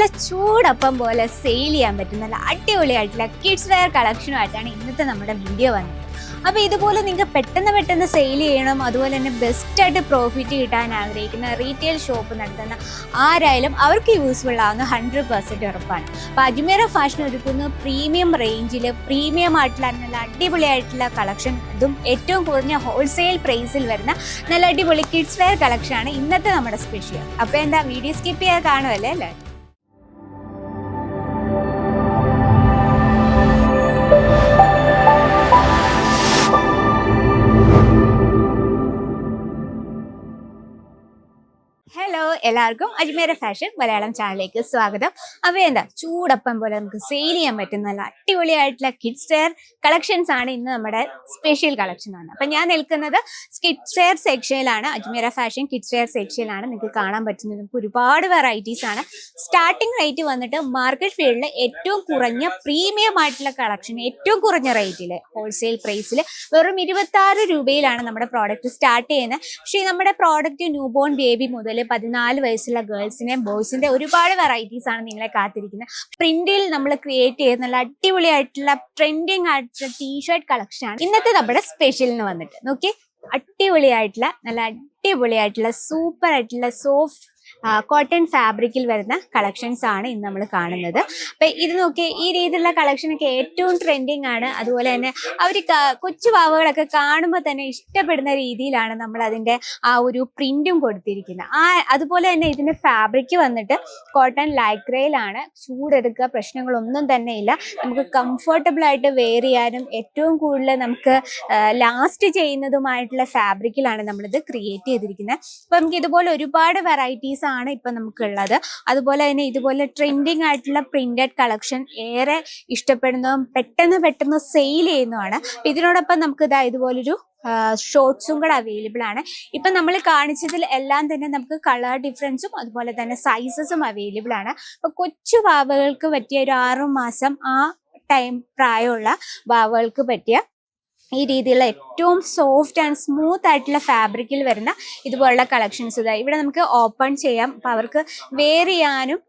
നല്ല ചൂടപ്പം പോലെ സെയിൽ ചെയ്യാൻ പറ്റുന്ന നല്ല അടിപൊളിയായിട്ടുള്ള കിഡ്സ് വെയർ കളക്ഷനുമായിട്ടാണ് ഇന്നത്തെ നമ്മുടെ വീഡിയോ വന്നത്. അപ്പോൾ ഇതുപോലെ നിങ്ങൾക്ക് പെട്ടെന്ന് സെയിൽ ചെയ്യണം, അതുപോലെ തന്നെ ബെസ്റ്റായിട്ട് പ്രോഫിറ്റ് കിട്ടാൻ ആഗ്രഹിക്കുന്ന റീറ്റെയിൽ ഷോപ്പ് നടത്തുന്ന ആരായാലും അവർക്ക് യൂസ്ഫുൾ ആവുന്ന 100% ഉറപ്പാണ്. അപ്പോൾ അജ്മീറ ഫാഷൻ ഒരുക്കുന്ന പ്രീമിയം റേഞ്ചിൽ പ്രീമിയം ആയിട്ടുള്ള നല്ല അടിപൊളിയായിട്ടുള്ള കളക്ഷൻ, അതും ഏറ്റവും കുറഞ്ഞ ഹോൾസെയിൽ പ്രൈസിൽ വരുന്ന നല്ല അടിപൊളി കിഡ്സ് വെയർ കളക്ഷനാണ് ഇന്നത്തെ നമ്മുടെ സ്പെഷ്യൽ. അപ്പോൾ എന്താ വീഡിയോ സ്കിപ്പ് ചെയ്യാതെ കാണുമല്ലേ അല്ലേ? ഹലോ, എല്ലാവർക്കും അജ്മീറ ഫാഷൻ മലയാളം ചാനലിലേക്ക് സ്വാഗതം. അപ്പോൾ എന്താ ചൂടപ്പം പോലെ നമുക്ക് സെയിൽ ചെയ്യാൻ പറ്റുന്ന നല്ല അടിപൊളിയായിട്ടുള്ള കിഡ്സ് വെയർ കളക്ഷൻസ് ആണ് ഇന്ന് നമ്മുടെ സ്പെഷ്യൽ കളക്ഷൻ ആണ്. അപ്പം ഞാൻ നിൽക്കുന്നത് കിഡ്സ് വെയർ സെക്ഷനിലാണ്. അജ്മീറ ഫാഷൻ കിഡ്സ് വെയർ സെക്ഷനിലാണ്. നിങ്ങൾക്ക് കാണാൻ പറ്റുന്നത് നമുക്ക് ഒരുപാട് വെറൈറ്റീസ് ആണ്. സ്റ്റാർട്ടിംഗ് റേറ്റ് വന്നിട്ട് മാർക്കറ്റ് ഫീൽഡിൽ ഏറ്റവും കുറഞ്ഞ പ്രീമിയം ആയിട്ടുള്ള കളക്ഷൻ, ഏറ്റവും കുറഞ്ഞ റേറ്റിൽ ഹോൾസെയിൽ പ്രൈസിൽ വെറും 26 രൂപയിലാണ് നമ്മുടെ പ്രോഡക്റ്റ് സ്റ്റാർട്ട് ചെയ്യുന്നത്. പക്ഷേ നമ്മുടെ പ്രോഡക്റ്റ് ന്യൂ ബോൺ ബേബി മുതൽ 14 വയസ്സുള്ള ഗേൾസിന്റെയും ബോയ്സിന്റെ ഒരുപാട് വെറൈറ്റീസ് ആണ് നിങ്ങളെ കാത്തിരിക്കുന്നത്. പ്രിന്റിൽ നമ്മൾ ക്രിയേറ്റ് ചെയ്യുന്ന നല്ല അടിപൊളിയായിട്ടുള്ള ട്രെൻഡിങ് ആയിട്ടുള്ള ടീഷർട്ട് കളക്ഷൻ ആണ് ഇന്നത്തെ നമ്മുടെ സ്പെഷ്യലിന് വന്നിട്ട്. നോക്കി, അടിപൊളിയായിട്ടുള്ള നല്ല അടിപൊളിയായിട്ടുള്ള സൂപ്പർ ആയിട്ടുള്ള സോഫ്റ്റ് കോട്ടൺ ഫാബ്രിക്കിൽ വരുന്ന കളക്ഷൻസ് ആണ് ഇന്ന് നമ്മൾ കാണുന്നത്. അപ്പം ഇത് നോക്കി, ഈ രീതിയിലുള്ള കളക്ഷനൊക്കെ ഏറ്റവും ട്രെൻഡിങ് ആണ്. അതുപോലെ തന്നെ അവർ കൊച്ചു പാവകളൊക്കെ കാണുമ്പോൾ തന്നെ ഇഷ്ടപ്പെടുന്ന രീതിയിലാണ് നമ്മൾ അതിൻ്റെ ആ ഒരു പ്രിന്റും കൊടുത്തിരിക്കുന്നത്. അതുപോലെ തന്നെ ഇതിൻ്റെ ഫാബ്രിക് വന്നിട്ട് കോട്ടൺ ലൈക്രയിലാണ്. ചൂടെടുക്കുക പ്രശ്നങ്ങളൊന്നും തന്നെ ഇല്ല. നമുക്ക് കംഫർട്ടബിൾ ആയിട്ട് വെയർ ചെയ്യാനും ഏറ്റവും കൂടുതൽ നമുക്ക് ലാസ്റ്റ് ചെയ്യുന്നതുമായിട്ടുള്ള ഫാബ്രിക്കിലാണ് നമ്മളിത് ക്രിയേറ്റ് ചെയ്തിരിക്കുന്നത്. അപ്പം നമുക്ക് ഇതുപോലെ ഒരുപാട് വെറൈറ്റീസ് ആണ് ഇപ്പൊ നമുക്കുള്ളത്. അതുപോലെ തന്നെ ഇതുപോലെ ട്രെൻഡിങ് ആയിട്ടുള്ള പ്രിന്റഡ് കളക്ഷൻ ഏറെ ഇഷ്ടപ്പെടുന്നതും പെട്ടെന്ന് സെയിൽ ചെയ്യുന്നതാണ്. ഇതിനോടൊപ്പം നമുക്ക് ഇതുപോലൊരു ഷോർട്സും കൂടെ അവൈലബിൾ ആണ്. ഇപ്പൊ നമ്മൾ കാണിച്ചതിൽ എല്ലാം തന്നെ നമുക്ക് കളർ ഡിഫറൻസും അതുപോലെ തന്നെ സൈസസും അവൈലബിൾ ആണ്. അപ്പൊ കൊച്ചു വാവകൾക്ക് പറ്റിയ ഒരു 6 മാസം ആ ടൈം പ്രായമുള്ള വാവകൾക്ക് പറ്റിയ ഈ രീതിയിലുള്ള ഏറ്റവും സോഫ്റ്റ് ആൻഡ് സ്മൂത്ത് ആയിട്ടുള്ള ഫാബ്രിക്കിൽ വരുന്ന ഇതുപോലുള്ള കളക്ഷൻസ് ഇവിടെ നമുക്ക് ഓപ്പൺ ചെയ്യാം. അപ്പം അവർക്ക് വെയർ ചെയ്യാനും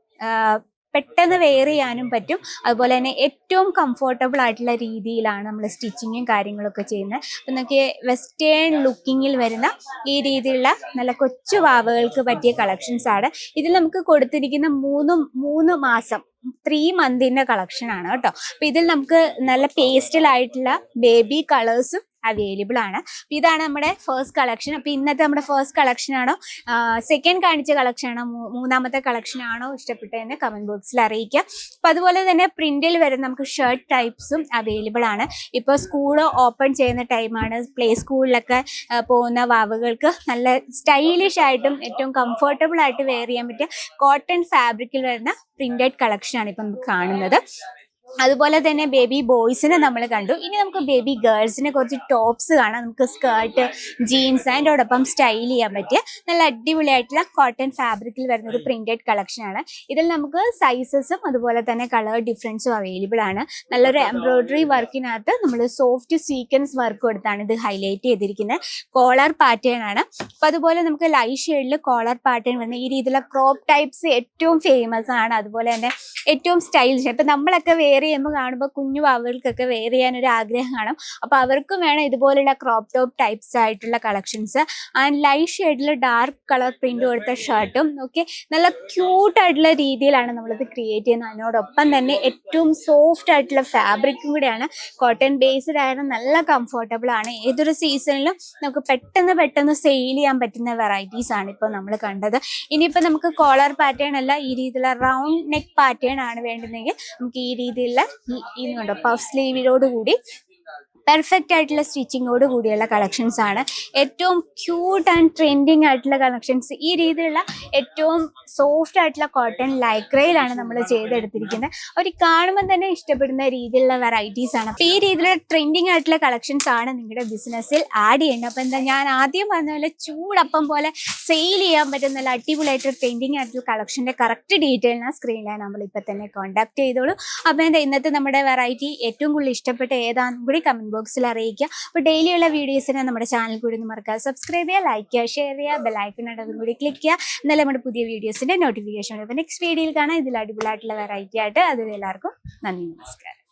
പെട്ടെന്ന് വെയർ ചെയ്യാനും പറ്റും. അതുപോലെ തന്നെ ഏറ്റവും കംഫർട്ടബിൾ ആയിട്ടുള്ള രീതിയിലാണ് നമ്മൾ സ്റ്റിച്ചിങ്ങും കാര്യങ്ങളൊക്കെ ചെയ്യുന്നത്. അപ്പം നമുക്ക് വെസ്റ്റേൺ ലുക്കിങ്ങിൽ വരുന്ന ഈ രീതിയിലുള്ള നല്ല കൊച്ചു വാവകൾക്ക് പറ്റിയ കളക്ഷൻസ് ആണ്. ഇതിൽ നമുക്ക് കൊടുത്തിരിക്കുന്ന മൂന്ന് മാസം 3 മന്തിന്റെ കളക്ഷൻ ആണ് കേട്ടോ. അപ്പൊ ഇതിൽ നമുക്ക് നല്ല പേസ്റ്റലായിട്ടുള്ള ബേബി കളേഴ്സും അവൈലബിൾ ആണ്. ഇതാണ് നമ്മുടെ ഫസ്റ്റ് കളക്ഷൻ. അപ്പൊ ഇന്നത്തെ നമ്മുടെ ഫസ്റ്റ് കളക്ഷൻ ആണോ, സെക്കൻഡ് കാണിച്ച കളക്ഷൻ ആണോ, മൂന്നാമത്തെ കളക്ഷൻ ആണോ ഇഷ്ടപ്പെട്ടതെന്ന് കമന്റ് ബോക്സിൽ അറിയിക്കാം. അപ്പൊ അതുപോലെ തന്നെ പ്രിന്റിൽ വരുന്ന നമുക്ക് ഷർട്ട് ടൈപ്സും അവൈലബിൾ ആണ്. ഇപ്പൊ സ്കൂൾ ഓപ്പൺ ചെയ്യുന്ന ടൈമാണ്. പ്ലേ സ്കൂളിലൊക്കെ പോകുന്ന വാവുകൾക്ക് നല്ല സ്റ്റൈലിഷ് ആയിട്ടും ഏറ്റവും കംഫർട്ടബിൾ ആയിട്ട് വെയർ ചെയ്യാൻ പറ്റിയ കോട്ടൺ ഫാബ്രിക്കിൽ വരുന്ന പ്രിന്റഡ് കളക്ഷൻ ആണ് ഇപ്പൊ നമുക്ക് കാണുന്നത്. അതുപോലെ തന്നെ ബേബി ബോയ്സിനെ നമ്മൾ കണ്ടു. ഇനി നമുക്ക് ബേബി ഗേൾസിനെ കുറച്ച് ടോപ്സ് കാണാം. നമുക്ക് സ്കേർട്ട്, ജീൻസ് അതിൻ്റെയോടൊപ്പം സ്റ്റൈൽ ചെയ്യാൻ പറ്റിയ നല്ല അടിപൊളിയായിട്ടുള്ള കോട്ടൺ ഫാബ്രിക്കിൽ വരുന്ന ഒരു പ്രിന്റഡ് കളക്ഷൻ ആണ്. ഇതിൽ നമുക്ക് സൈസസും അതുപോലെ തന്നെ കളർ ഡിഫറൻസും അവൈലബിൾ ആണ്. നല്ലൊരു എംബ്രോയിഡറി വർക്കിനകത്ത് നമ്മൾ സോഫ്റ്റ് സീക്വൻസ് വർക്ക് കൊടുത്താണ് ഇത് ഹൈലൈറ്റ് ചെയ്തിരിക്കുന്നത്. കോളർ പാറ്റേൺ ആണ്. അപ്പൊ അതുപോലെ നമുക്ക് ലൈറ്റ് ഷെയ്ഡിൽ കോളർ പാറ്റേൺ വരുന്ന ഈ രീതിയിലുള്ള ക്രോപ്പ് ടൈപ്സ് ഏറ്റവും ഫേമസ് ആണ്. അതുപോലെ തന്നെ ഏറ്റവും സ്റ്റൈലിഷ്. ഇപ്പൊ നമ്മളൊക്കെ വെയർ ചെയ്യുമ്പോൾ കാണുമ്പോൾ കുഞ്ഞു വാവുകൾക്കൊക്കെ വെയർ ചെയ്യാൻ ഒരു ആഗ്രഹം കാണും. അപ്പൊ അവർക്കും വേണം ഇതുപോലുള്ള ക്രോപ്പ് ടോപ്പ് ടൈപ്സ് ആയിട്ടുള്ള കളക്ഷൻസ്. ആൻഡ് ലൈറ്റ് ഷെയ്ഡിൽ ഡാർക്ക് കളർ പ്രിന്റ് കൊടുത്ത ഷർട്ടും ഒക്കെ നല്ല ക്യൂട്ട് ആയിട്ടുള്ള രീതിയിലാണ് നമ്മളിത് ക്രിയേറ്റ് ചെയ്യുന്നത്. അതിനോടൊപ്പം തന്നെ ഏറ്റവും സോഫ്റ്റ് ആയിട്ടുള്ള ഫാബ്രിക്കും കൂടെയാണ്. കോട്ടൺ ബേസ്ഡ് ആയാലും നല്ല കംഫർട്ടബിൾ ആണ്. ഏതൊരു സീസണിലും നമുക്ക് പെട്ടെന്ന് സെയിൽ ചെയ്യാൻ പറ്റുന്ന വെറൈറ്റീസ് ആണ് ഇപ്പോൾ നമ്മൾ കണ്ടത്. ഇനിയിപ്പോൾ നമുക്ക് കോളർ പാറ്റേൺ അല്ല, ഈ രീതിയിലുള്ള റൗണ്ട് നെക്ക് പാറ്റേൺ ആണ് വേണ്ടുന്നതെങ്കിൽ നമുക്ക് ഈ രീതിയിലുള്ള ഇതുണ്ടോ പഫ് സ്ലീവിനോട് കൂടി പെർഫെക്റ്റ് ആയിട്ടുള്ള സ്റ്റിച്ചിങ്ങോട് കൂടിയുള്ള കളക്ഷൻസ് ആണ്. ഏറ്റവും ക്യൂട്ട് ആൻഡ് ട്രെൻഡിങ് ആയിട്ടുള്ള കളക്ഷൻസ്. ഈ രീതിയിലുള്ള ഏറ്റവും സോഫ്റ്റ് ആയിട്ടുള്ള കോട്ടൺ ലൈക്രയിലാണ് നമ്മൾ ചെയ്തെടുത്തിരിക്കുന്നത്. അവർ കാണുമ്പോൾ തന്നെ ഇഷ്ടപ്പെടുന്ന രീതിയിലുള്ള വെറൈറ്റീസ് ആണ്. അപ്പോൾ ഈ രീതിയിലുള്ള ട്രെൻഡിങ് ആയിട്ടുള്ള കളക്ഷൻസ് ആണ് നിങ്ങളുടെ ബിസിനസ്സിൽ ആഡ് ചെയ്യേണ്ടത്. അപ്പോൾ എന്താ, ഞാൻ ആദ്യം പറഞ്ഞ പോലെ ചൂടപ്പം പോലെ സെയിൽ ചെയ്യാൻ പറ്റുന്ന നല്ല അടിപൊളിയായിട്ടുള്ള ട്രെൻഡിങ് ആയിട്ടുള്ള കളക്ഷൻ്റെ കറക്റ്റ് ഡീറ്റെയിലിന് സ്ക്രീനിലാണ് നമ്മൾ ഇപ്പം തന്നെ കോൺടാക്ട് ചെയ്തോളൂ. അപ്പോൾ എന്താ, ഇന്നത്തെ നമ്മുടെ വെറൈറ്റി ഏറ്റവും കൂടുതൽ ഇഷ്ടപ്പെട്ട ഏതാണെന്നും കൂടി കമന്റ് ബോക്സിൽ അറിയിക്കുക. അപ്പോൾ ഡെയിലിയുള്ള വീഡിയോസിനെ നമ്മുടെ ചാനൽ കൂടി ഒന്ന് മറക്കാതെ സബ്സ്ക്രൈബ് ചെയ്യുക, ലൈക്ക് ചെയ്യുക, ഷെയർ ചെയ്യുക, ബെല്ലൈക്കൺ അതും കൂടി ക്ലിക്ക് ചെയ്യുക. എന്നാലും നമ്മുടെ പുതിയ വീഡിയോസിന്റെ നോട്ടിഫിക്കേഷൻ. അപ്പോൾ നെക്സ്റ്റ് വീഡിയോയിൽ കാണാം ഇതിൽ അടിപൊളിയായിട്ടുള്ള വെറൈറ്റി ആയിട്ട്. അതിൽ എല്ലാവർക്കും നന്ദി, നമസ്കാരം.